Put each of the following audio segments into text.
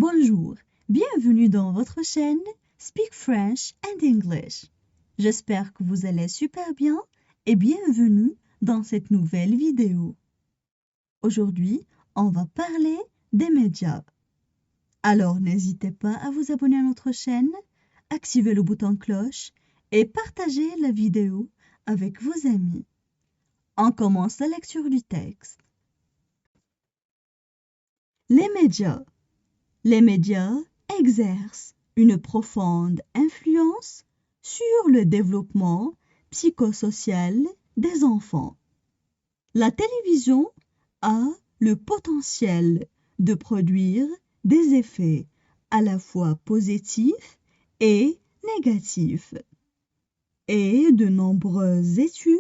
Bonjour, bienvenue dans votre chaîne Speak French and English. J'espère que vous allez super bien et bienvenue dans cette nouvelle vidéo. Aujourd'hui, on va parler des médias. Alors n'hésitez pas à vous abonner à notre chaîne, activer le bouton cloche et partager la vidéo avec vos amis. On commence la lecture du texte. Les médias. Les médias exercent une profonde influence sur le développement psychosocial des enfants. La télévision a le potentiel de produire des effets à la fois positifs et négatifs. Et de nombreuses études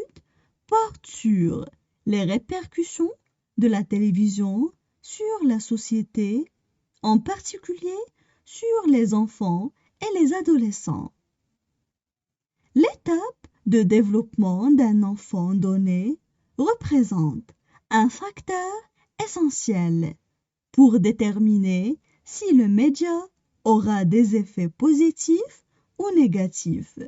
portent sur les répercussions de la télévision sur la société, en particulier sur les enfants et les adolescents. L'étape de développement d'un enfant donné représente un facteur essentiel pour déterminer si le média aura des effets positifs ou négatifs.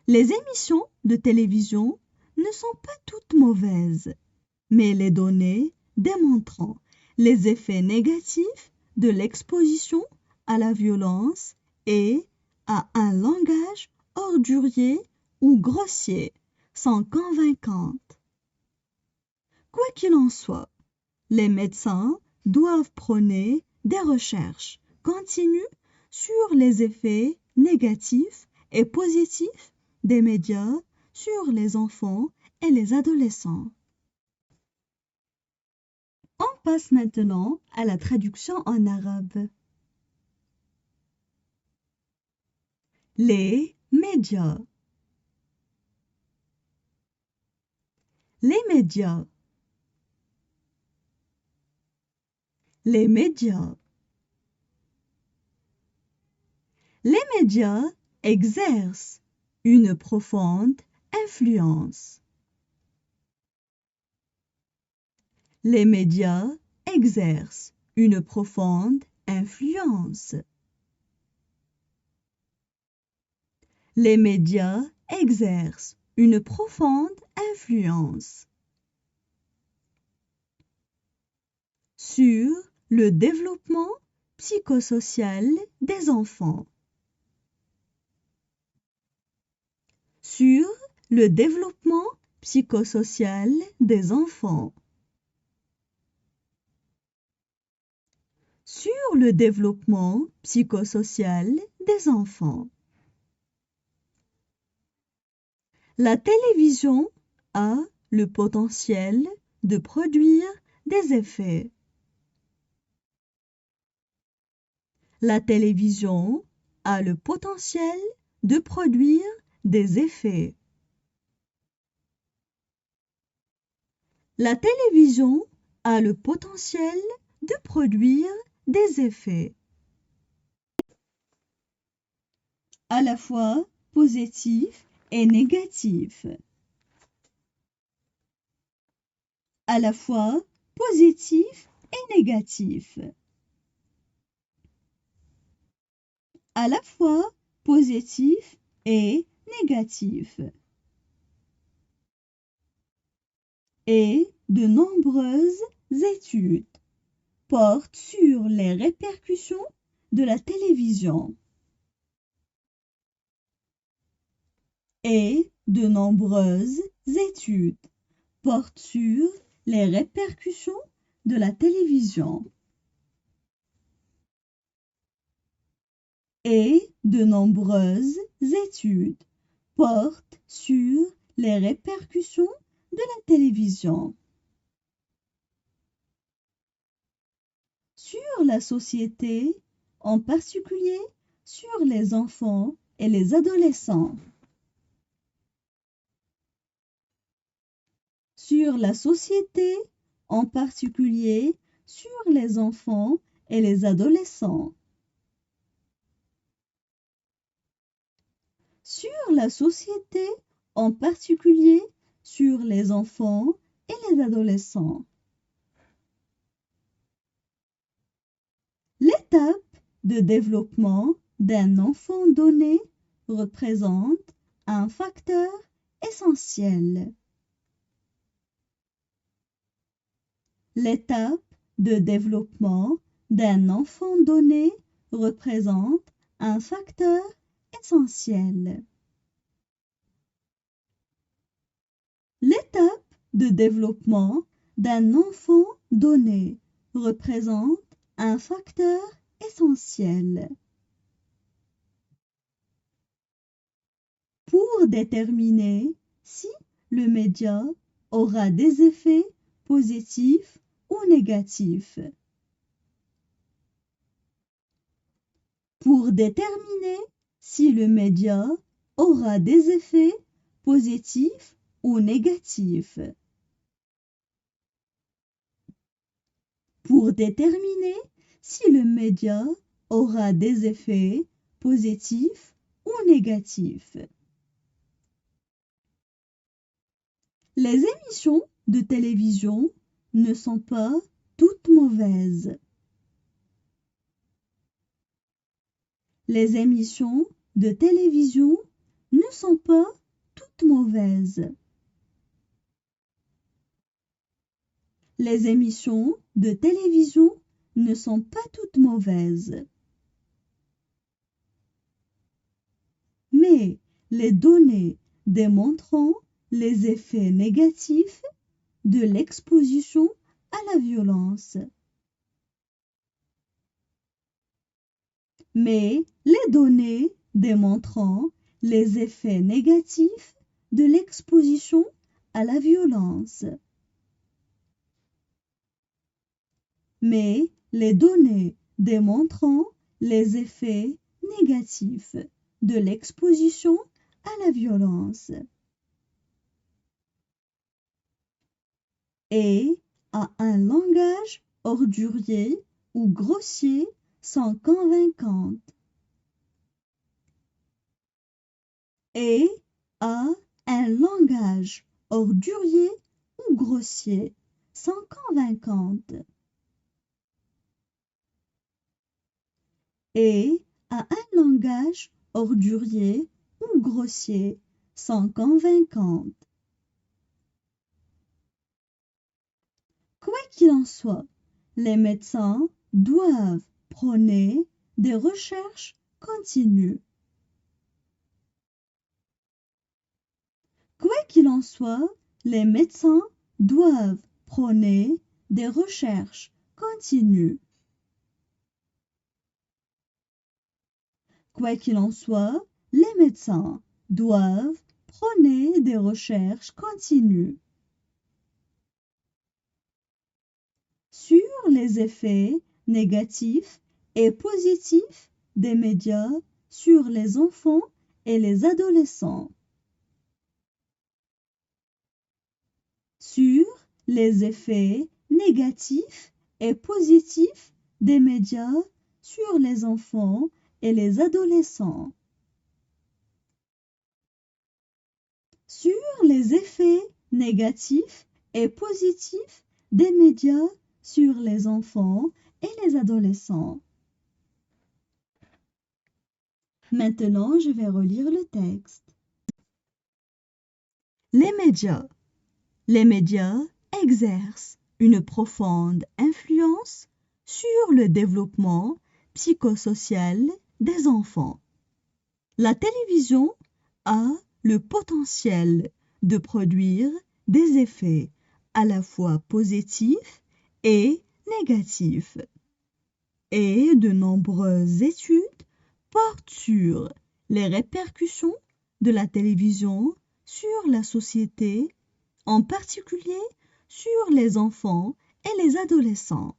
Les émissions de télévision ne sont pas toutes mauvaises, mais les données démontrant les effets négatifs de l'exposition à la violence et à un langage ordurier ou grossier sont convaincantes. Quoi qu'il en soit, les médecins doivent prôner des recherches continues sur les effets négatifs et positifs des médias sur les enfants et les adolescents. On passe maintenant à la traduction en arabe. Les médias. Les médias. Les médias. Les médias exercent une profonde influence. Les médias exercent une profonde influence. Les médias exercent une profonde influence sur le développement psychosocial des enfants. Sur le développement psychosocial des enfants. Sur le développement psychosocial des enfants. La télévision a le potentiel de produire des effets. La télévision a le potentiel de produire des effets. La télévision a le potentiel de produire des effets à la fois positifs et négatifs. À la fois positifs et négatifs. À la fois positifs et négatifs. Et de nombreuses études portent sur les répercussions de la télévision. Et de nombreuses études portent sur les répercussions de la télévision. Et de nombreuses études portent sur les répercussions de la télévision sur la société, en particulier sur les enfants et les adolescents. Sur la société, en particulier sur les enfants et les adolescents. Sur la société, en particulier sur les enfants et les adolescents. L'étape de développement d'un enfant donné représente un facteur essentiel. L'étape de développement d'un enfant donné représente un facteur essentiel. L'étape de développement d'un enfant donné représente un facteur essentiel. Pour déterminer si le média aura des effets positifs ou négatifs. Pour déterminer si le média aura des effets positifs ou négatifs. Pour déterminer si le média aura des effets positifs ou négatifs. Les émissions de télévision ne sont pas toutes mauvaises. Les émissions de télévision ne sont pas toutes mauvaises. Les émissions de télévision ne sont pas toutes mauvaises. Mais les données démontrant les effets négatifs de l'exposition à la violence. Mais les données démontrant les effets négatifs de l'exposition à la violence. Mais les données démontrant les effets négatifs de l'exposition à la violence. Et à un langage ordurier ou grossier sont convaincantes. Et à un langage ordurier ou grossier sont convaincantes. Et à un langage ordurier ou grossier sont convaincantes. Quoi qu'il en soit, les médecins doivent prôner des recherches continues. Quoi qu'il en soit, les médecins doivent prôner des recherches continues. Quoi qu'il en soit, les médecins doivent prôner des recherches continues sur les effets négatifs et positifs des médias sur les enfants et les adolescents. Sur les effets négatifs et positifs des médias sur les enfants et les adolescents. Sur les effets négatifs et positifs des médias sur les enfants et les adolescents. Maintenant, je vais relire le texte. Les médias. Les médias exercent une profonde influence sur le développement psychosocial des enfants. La télévision a le potentiel de produire des effets à la fois positifs et négatifs. Et de nombreuses études portent sur les répercussions de la télévision sur la société, en particulier sur les enfants et les adolescents.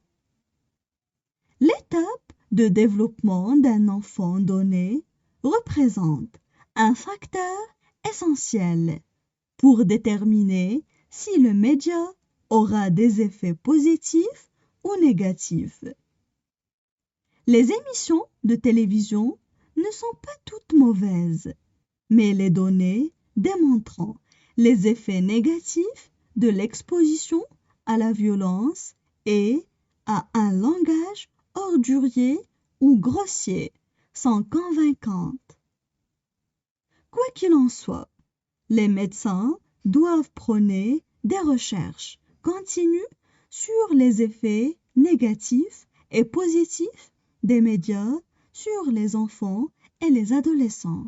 L'étape de développement d'un enfant donné représente un facteur essentiel pour déterminer si le média aura des effets positifs ou négatifs. Les émissions de télévision ne sont pas toutes mauvaises, mais les données démontrant les effets négatifs de l'exposition à la violence et à un langage ordurier ou grossiers sont convaincantes. Quoi qu'il en soit, les médecins doivent prôner des recherches continues sur les effets négatifs et positifs des médias sur les enfants et les adolescents.